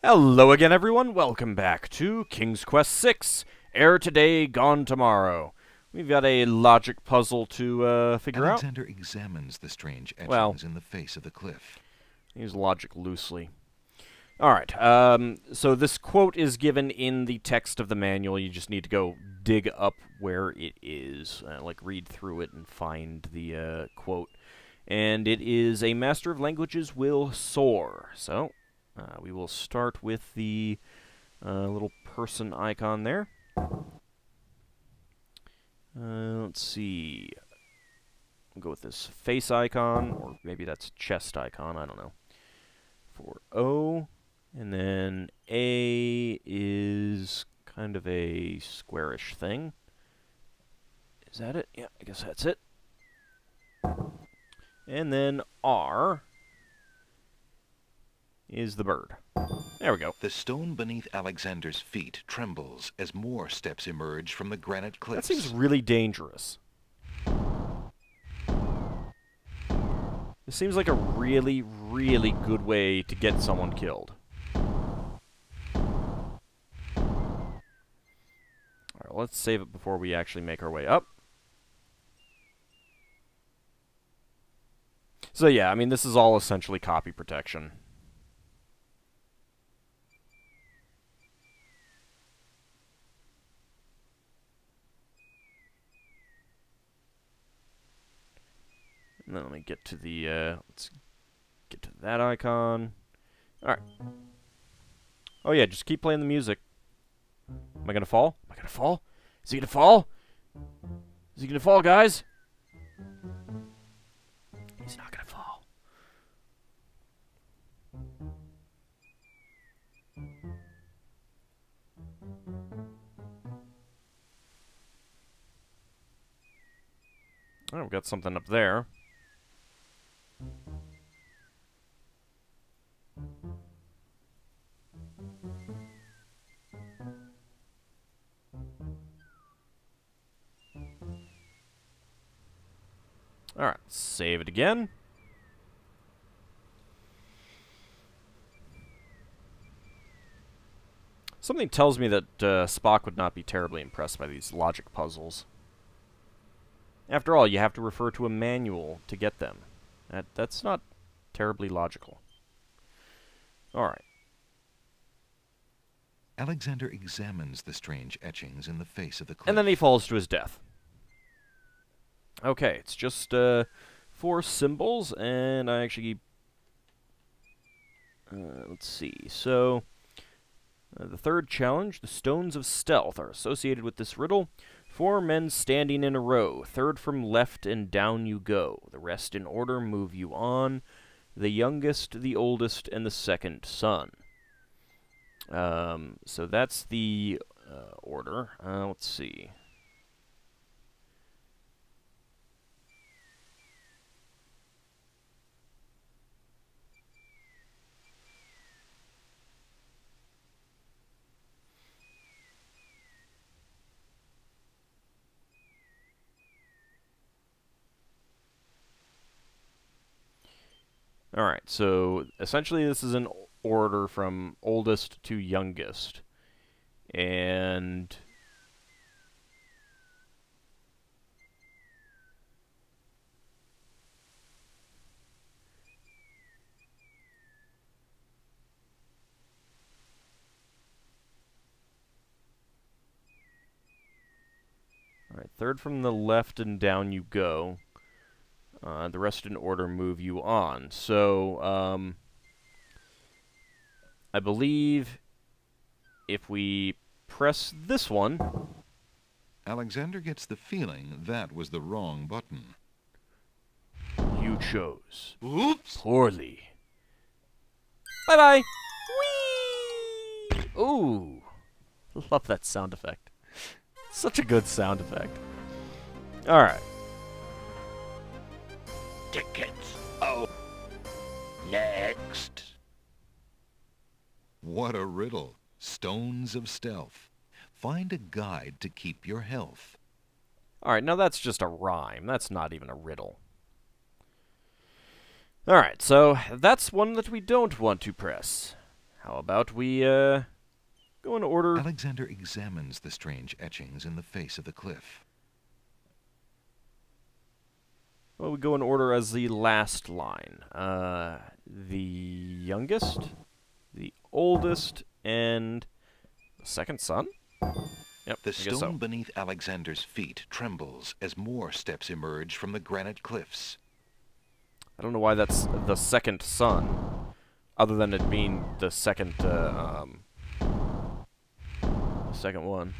Hello again, everyone. Welcome back to King's Quest VI. Heir today, gone tomorrow. We've got a logic puzzle to figure out. Alexander examines the strange Well, etchings in the face of the cliff. use logic loosely. Alright, so this quote is given in the text of the manual. You just need to go dig up where it is. Read through it and find the quote. And it is, a master of languages will soar. So, we will start with the little person icon there. Let's see. We'll go with this face icon, or maybe that's chest icon, I don't know. For O, and then A is kind of a squarish thing. Is that it? Yeah, I guess that's it. And then R is the bird. There we go. The stone beneath Alexander's feet trembles as more steps emerge from the granite That cliffs. seems really dangerous. This seems like a really, really good way to get someone killed. Alright, let's save it before we actually make our way up. So yeah, I mean, this is all essentially copy protection. And then let me get to the, let's get to that icon. Alright. Oh yeah, just keep playing the music. Am I gonna fall? Am I gonna fall? Is he gonna fall? Is he gonna fall, guys? He's not gonna fall. Oh, we've got something up there. Alright, save it again. Something tells me that Spock would not be terribly impressed by these logic puzzles. After all, you have to refer to a manual to get them. That's not terribly logical. Alright. Alexander examines the strange etchings in the face of the cliff. And then he falls to his death. Okay, it's just 4 symbols, and I actually... let's see, so... the third challenge, the stones of stealth, are associated with this riddle. 4 men standing in a row. Third from left and down you go. The rest in order move you on. The youngest, the oldest, and the second son. So that's the order. Let's see. Alright, so essentially this is an order from oldest to youngest. And... Alright, third from the left and down you go. The rest in order move you on. So, I believe if we press this one... Alexander gets the feeling that was the wrong button. You chose. Oops! Poorly. Bye-bye! Whee! Ooh. Love that sound effect. Such a good sound effect. Alright. Tickets. Oh. Next. What a riddle. Stones of stealth. Find a guide to keep your health. Alright, now that's just a rhyme. That's not even a riddle. Alright, so that's one that we don't want to press. how about we go in order? Alexander examines the strange etchings in the face of the cliff. Well, we go in order as the last line. The youngest, the oldest, and the second son? Yep, The I guess stone so. beneath Alexander's feet trembles as more steps emerge from the granite cliffs. I don't know why that's the second son, other than it being the second one.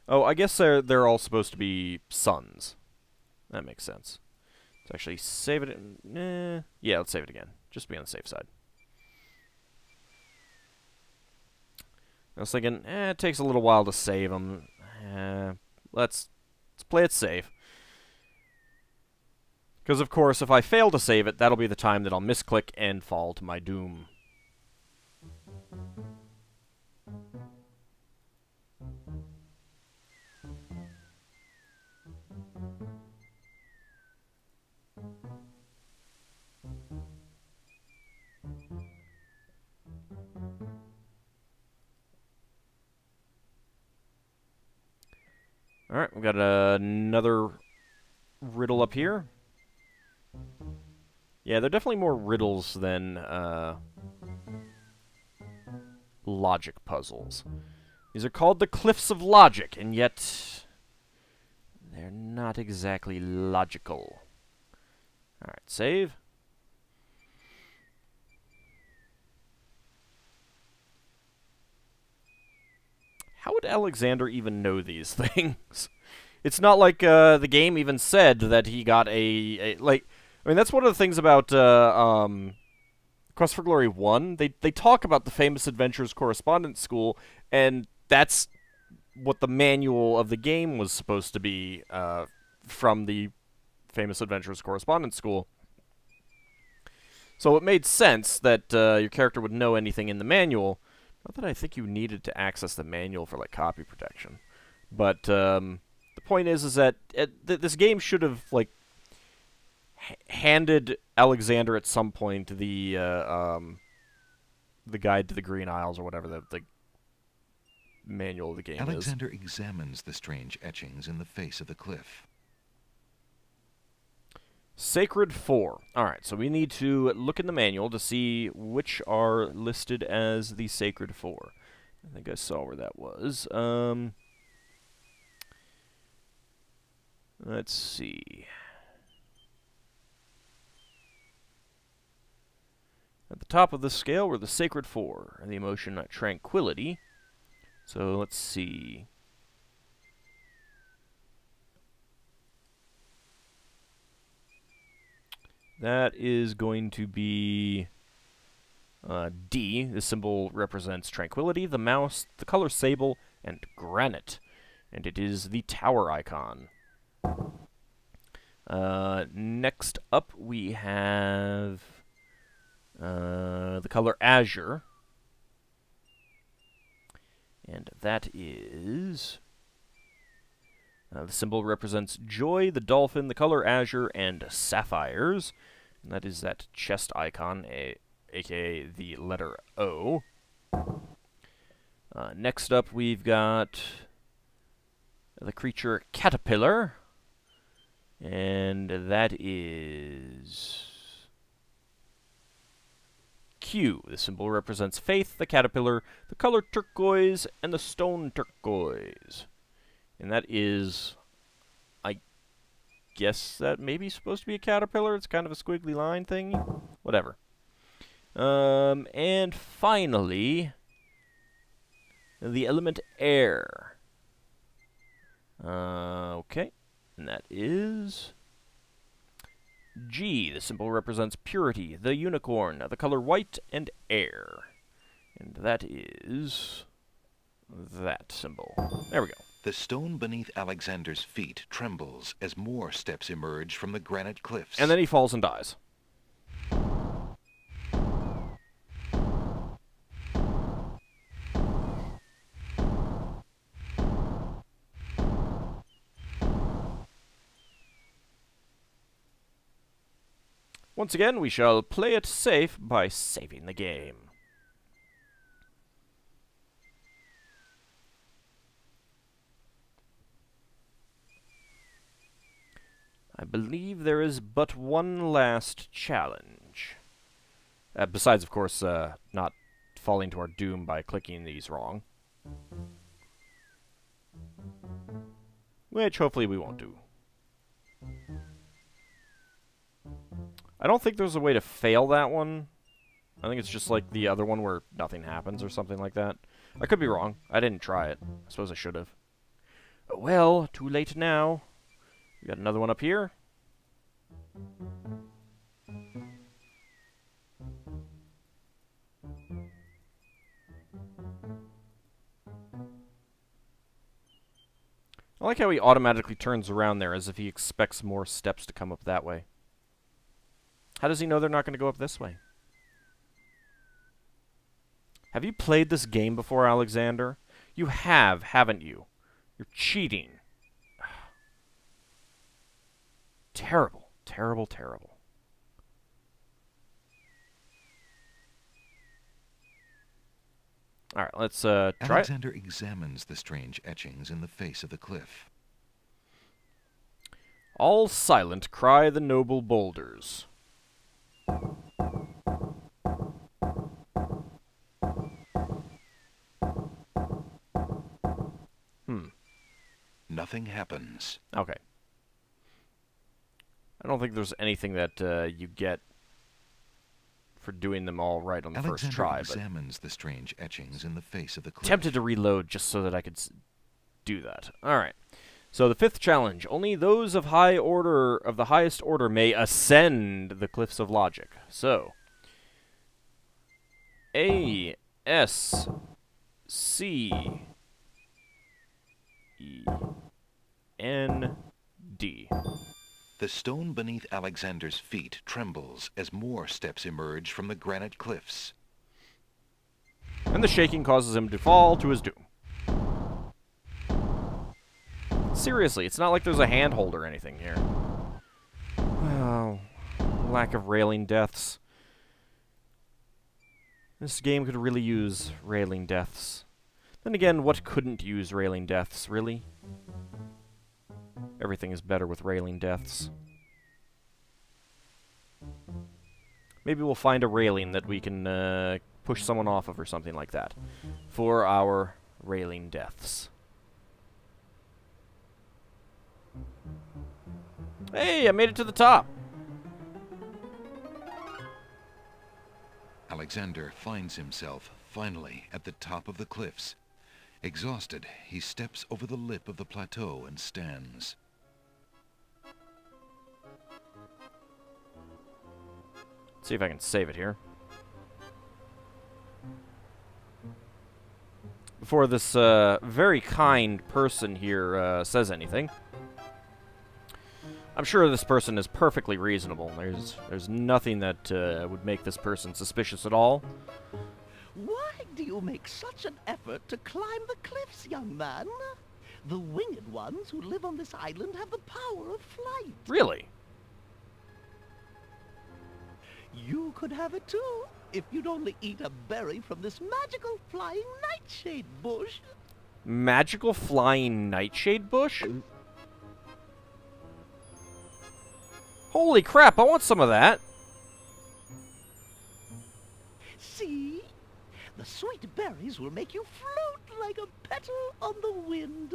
Oh, I guess they're all supposed to be sons. That makes sense. Let's actually save it. Yeah, let's save it again, just to be on the safe side. I was thinking, it takes a little while to save them. Let's play it safe. Because, of course, if I fail to save it, that'll be the time that I'll misclick and fall to my doom. Alright, we've got another riddle up here. Yeah, they're definitely more riddles than logic puzzles. These are called the Cliffs of Logic, and yet they're not exactly logical. Alright, save. How would Alexander even know these things? It's not like the game even said that he got like. I mean, that's one of the things about Quest for Glory 1. They talk about the Famous Adventures Correspondence School, and that's what the manual of the game was supposed to be from the Famous Adventures Correspondence School. So it made sense that your character would know anything in the manual. Not that I think you needed to access the manual for like copy protection, but the point is that this game should have like handed Alexander at some point the guide to the Green Isles or whatever the manual of the game is. Alexander examines the strange etchings in the face of the cliff. Sacred 4. Alright, so we need to look in the manual to see which are listed as the Sacred 4. I think I saw where that was. Let's see. At the top of the scale were the Sacred 4, and the emotion Tranquility. So let's see. That is going to be D. The symbol represents tranquility, the mouse, the color sable, and granite. And it is the tower icon. Next up, we have the color azure. And that is... the symbol represents joy, the dolphin, the color azure, and sapphires. And that is that chest icon, aka the letter O. Next up, we've got the creature caterpillar. And that is Q. The symbol represents faith, the caterpillar, the color turquoise, and the stone turquoise. And that is, I guess that maybe supposed to be a caterpillar. It's kind of a squiggly line thing. Whatever. And finally, the element air. Okay. And that is G. The symbol represents purity, the unicorn, the color white, and air. And that is that symbol. There we go. The stone beneath Alexander's feet trembles as more steps emerge from the granite cliffs. And then he falls and dies. Once again, we shall play it safe by saving the game. I believe there is but one last challenge. Besides, of course, not falling to our doom by clicking these wrong. Which, hopefully, we won't do. I don't think there's a way to fail that one. I think it's just like the other one where nothing happens or something like that. I could be wrong. I didn't try it. I suppose I should have. Oh, well, too late now. We got another one up here. I like how he automatically turns around there as if he expects more steps to come up that way. How does he know they're not going to go up this way? Have you played this game before, Alexander? You have, haven't you? You're cheating. Terrible, terrible, terrible. Alright, let's try it. Alexander examines the strange etchings in the face of the cliff. All silent cry the noble boulders. Nothing happens. Okay. I don't think there's anything that you get for doing them all right on the first try. Alexander examines the strange etchings in the face of the cliff. Tempted to reload just so that I could do that. All right. So the fifth challenge: only those of the highest order may ascend the cliffs of logic. So A, S, C, E, N, D. The stone beneath Alexander's feet trembles as more steps emerge from the granite cliffs. And the shaking causes him to fall to his doom. Seriously, it's not like there's a handhold or anything here. Oh, lack of railing deaths. This game could really use railing deaths. Then again, what couldn't use railing deaths, really? Everything is better with railing deaths. Maybe we'll find a railing that we can push someone off of or something like that for our railing deaths. Hey, I made it to the top! Alexander finds himself, finally, at the top of the cliffs. Exhausted, he steps over the lip of the plateau and stands. See if I can save it here. Before this very kind person here says anything, I'm sure this person is perfectly reasonable. There's nothing that would make this person suspicious at all. Why do you make such an effort to climb the cliffs, young man? The winged ones who live on this island have the power of flight. Really? You could have it too, if you'd only eat a berry from this magical flying nightshade bush. Magical flying nightshade bush? Holy crap, I want some of that. See? The sweet berries will make you float like a petal on the wind.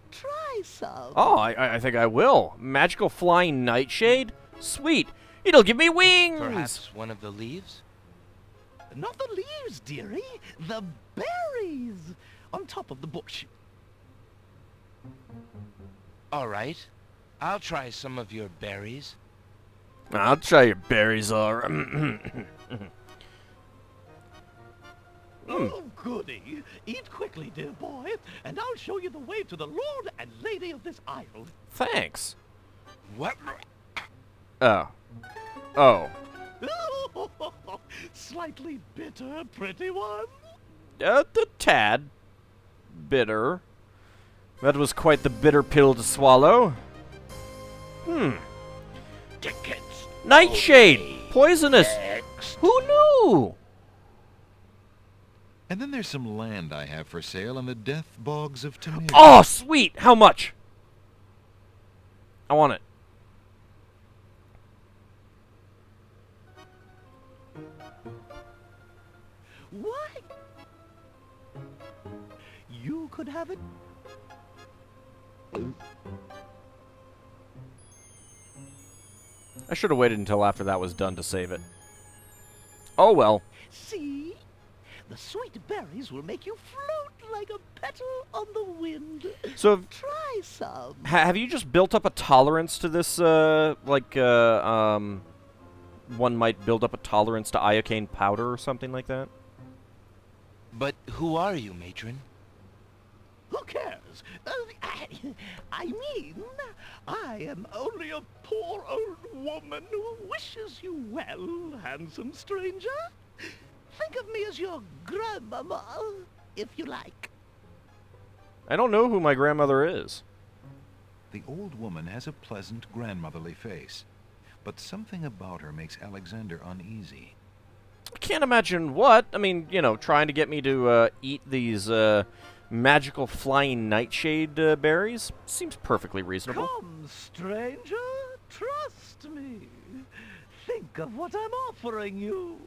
Try some. Oh, I think I will. Magical flying nightshade? Sweet. It'll give me wings! Perhaps one of the leaves? Not the leaves, dearie. The berries on top of the bush. All right. I'll try some of your berries. I'll try your berries, alright. Oh, goody. Eat quickly, dear boy, and I'll show you the way to the Lord and Lady of this island. Thanks. What? Oh. Oh. Slightly bitter, pretty one. A tad bitter. That was quite the bitter pill to swallow. Tickets. Nightshade! poisonous. Next. Who knew? And then there's some land I have for sale in the death bogs of Tamir. Oh, sweet. How much? I want it. Why? You could have it. I should have waited until after that was done to save it. Oh well. See? The sweet berries will make you float like a petal on the wind. So Try some. have you just built up a tolerance to this, one might build up a tolerance to iocane powder or something like that? But who are you, matron? Who cares? I mean, I am only a poor old woman who wishes you well, handsome stranger. Think of me as your grandmama, if you like. I don't know who my grandmother is. The old woman has a pleasant grandmotherly face, but something about her makes Alexander uneasy. I can't imagine what. I mean, you know, trying to get me to eat these magical flying nightshade berries seems perfectly reasonable. Come, stranger, trust me. Think of what I'm offering you.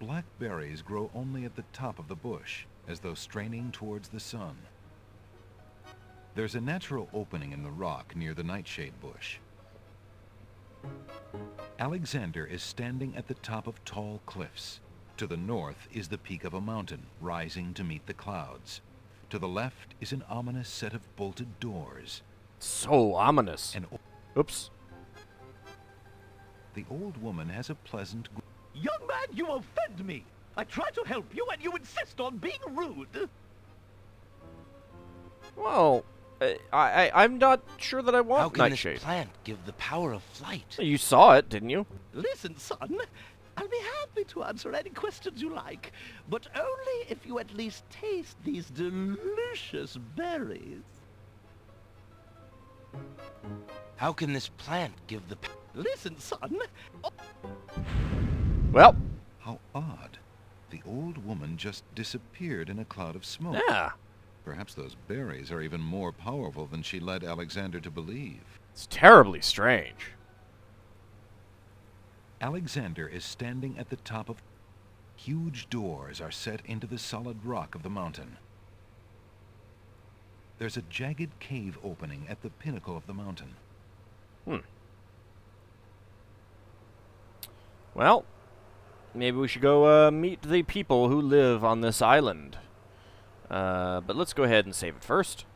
Black berries grow only at the top of the bush, as though straining towards the sun. There's a natural opening in the rock near the nightshade bush. Alexander is standing at the top of tall cliffs. To the north is the peak of a mountain, rising to meet the clouds. To the left is an ominous set of bolted doors. So ominous. And Oops. the old woman has a pleasant... Young man, you offend me. I try to help you and you insist on being rude. Well, I'm not sure that I How want can nightshade. this plant give the power of flight? You saw it, didn't you? Listen, son, I'll be happy to answer any questions you like, but only if you at least taste these delicious berries. How can this plant give the Listen, son. Well, How odd. The old woman just disappeared in a cloud of smoke. yeah. Perhaps those berries are even more powerful than she led Alexander to believe. It's terribly strange. Alexander is standing at the top of... Huge doors are set into the solid rock of the mountain. There's a jagged cave opening at the pinnacle of the mountain. Well, maybe we should go meet the people who live on this island. But let's go ahead and save it first.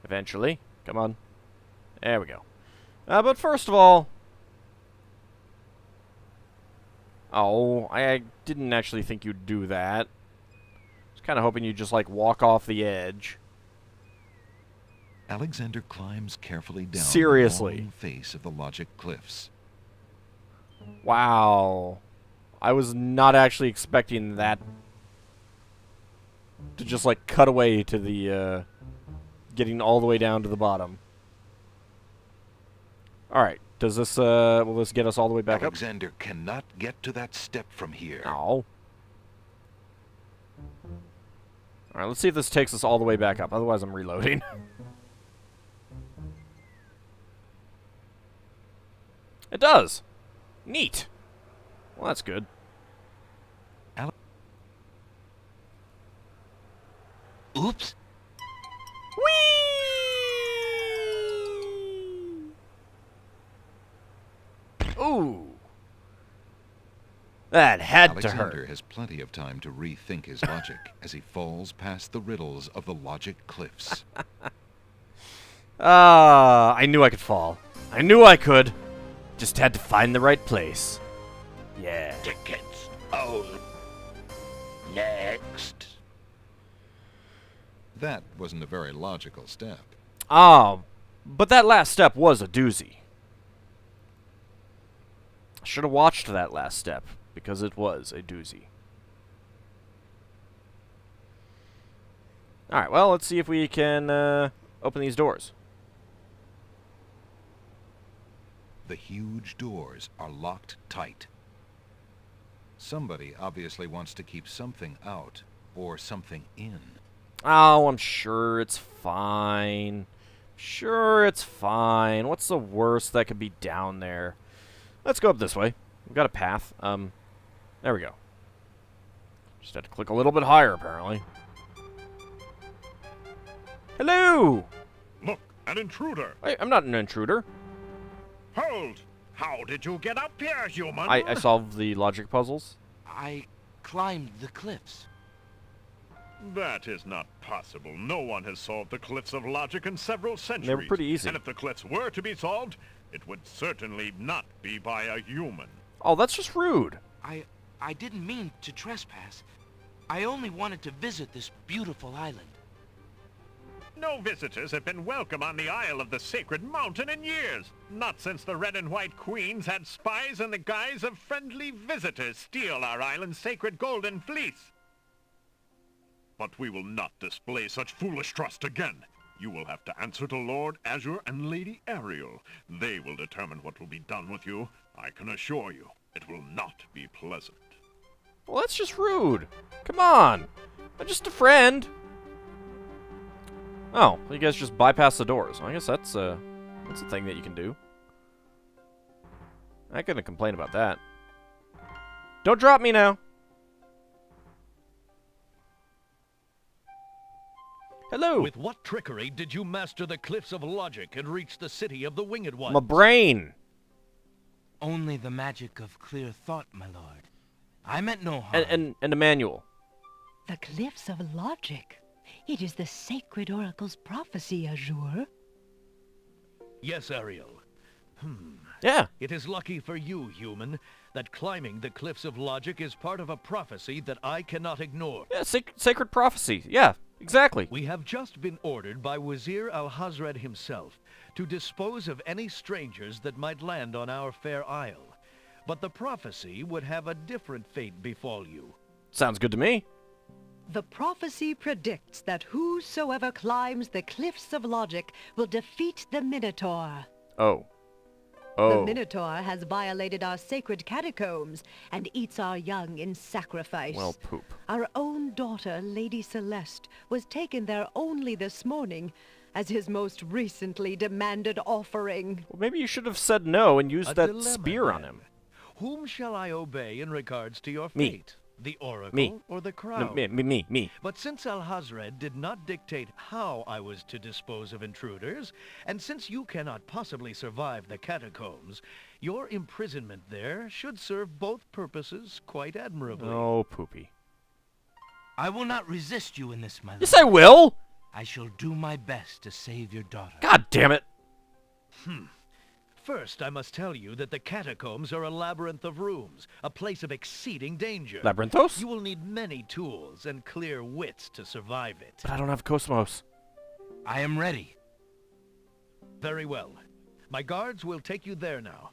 Eventually. Come on. There we go. But first of all... Oh, I didn't actually think you'd do that. I was kind of hoping you'd just, like, walk off the edge. Alexander climbs carefully down Seriously. the long face of the Logic Cliffs. Wow. I was not actually expecting that to just, like, cut away to the, getting all the way down to the bottom. Alright, does this, will this get us all the way back Alexander cannot get to that step from here. up? No. Alright, let's see if this takes us all the way back up. Otherwise, I'm reloading. It does! Neat! Well, that's good. Oops. Whee! Ooh. That had to Alexander hurt. has plenty of time to rethink his logic as he falls past the riddles of the Logic Cliffs. I knew I could fall. I knew I could. Just had to find the right place. Yeah. Tickets. Oh. Next. That wasn't a very logical step. Oh, but that last step was a doozy. I should have watched that last step, because it was a doozy. Alright, well, let's see if we can open these doors. The huge doors are locked tight. Somebody obviously wants to keep something out, or something in. Oh, I'm sure it's fine. Sure, it's fine. What's the worst that could be down there? Let's go up this way. We've got a path. There we go. Just had to click a little bit higher, apparently. Hello! Look, an intruder. Hey, I'm not an intruder. Hold! How did you get up here, human? I solved the logic puzzles. I climbed the cliffs. That is not possible. No one has solved the cliffs of logic in several centuries. They were pretty easy. And if the cliffs were to be solved, it would certainly not be by a human. Oh, that's just rude. I didn't mean to trespass. I only wanted to visit this beautiful island. No visitors have been welcome on the Isle of the Sacred Mountain in years. Not since the Red and White Queens had spies in the guise of friendly visitors steal our island's sacred golden fleece. But we will not display such foolish trust again. You will have to answer to Lord Azure and Lady Ariel. They will determine what will be done with you. I can assure you, it will not be pleasant. Well, that's just rude. Come on. I'm just a friend. Oh, you guys just bypass the doors. I guess that's a thing that you can do. I couldn't complain about that. Don't drop me now. Hello. With what trickery did you master the cliffs of logic and reach the city of the Winged Ones? My brain. Only the magic of clear thought, my lord. I meant no harm. And a manual. The cliffs of logic. It is the sacred oracle's prophecy, Azure. Yes, Ariel. Yeah. It is lucky for you, human, that climbing the cliffs of logic is part of a prophecy that I cannot ignore. Yeah, sacred prophecy. Yeah, exactly. We have just been ordered by Wazir Al-Hazred himself to dispose of any strangers that might land on our fair isle. But the prophecy would have a different fate befall you. Sounds good to me. The prophecy predicts that whosoever climbs the cliffs of logic will defeat the Minotaur. Oh. The Oh. Minotaur has violated our sacred catacombs and eats our young in sacrifice. Well, poop. Our own daughter, Lady Celeste, was taken there only this morning as his most recently demanded offering. Well, maybe you should have said no and used A that dilemma, spear on then. him. Whom shall I obey in regards to your Me. fate? The oracle Me. or the No, crowd? me. But since Al-Hazred did not dictate how I was to dispose of intruders, and since you cannot possibly survive the catacombs, your imprisonment there should serve both purposes quite admirably. Oh, poopy. I will not resist you in this, my lord. Yes, I will. I shall do my best to save your daughter. God damn it. First, I must tell you that the catacombs are a labyrinth of rooms, a place of exceeding danger. Labyrinthos? You will need many tools and clear wits to survive it. But I don't have Cosmos. I am ready. Very well. My guards will take you there now.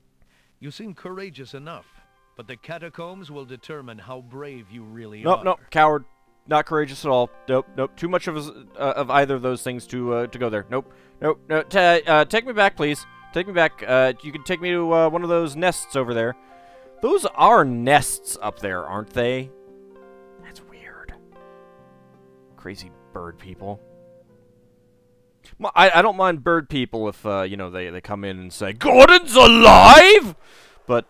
You seem courageous enough, but the catacombs will determine how brave you really are. Nope, coward. Not courageous at all. Nope. Too much of either of those things to go there. Nope. Take me back, please. Take me back. You can take me to one of those nests over there. Those are nests up there, aren't they? That's weird. Crazy bird people. Well, I don't mind bird people if, they come in and say, Gordon's alive! But,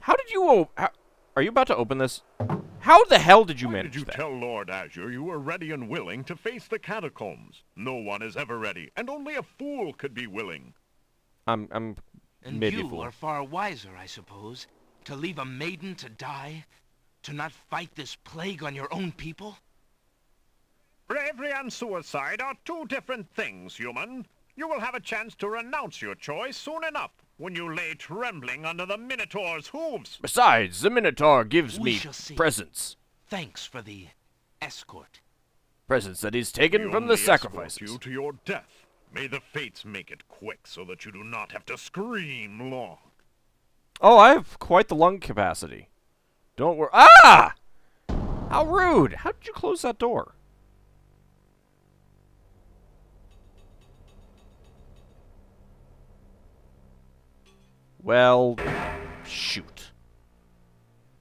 how did you... are you about to open this? How the hell did you Why manage did you that? tell Lord Azure you were ready and willing to face the catacombs? No one is ever ready, and only a fool could be willing. I'm And maybe a you fool. are far wiser, I suppose, to leave a maiden to die? To not fight this plague on your own people? Bravery and suicide are two different things, human. You will have a chance to renounce your choice soon enough, when you lay trembling under the Minotaur's hooves. Besides, the Minotaur gives We me shall see. presents. Thanks for the escort. Presents that he's taken We from the only escort sacrifices. you to your death. May the fates make it quick so that you do not have to scream long. Oh, I have quite the lung capacity. Don't worry. Ah! How rude! How did you close that door? Well, shoot.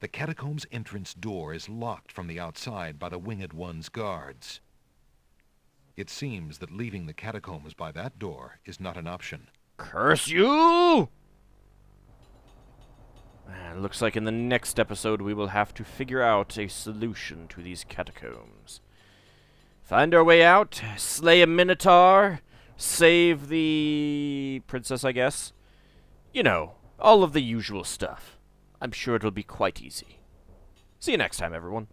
The catacomb's entrance door is locked from the outside by the Winged One's guards. It seems that leaving the catacombs by that door is not an option. Curse you! Looks like in the next episode we will have to figure out a solution to these catacombs. Find our way out, slay a minotaur, save the princess, I guess. You know, all of the usual stuff. I'm sure it'll be quite easy. See you next time, everyone.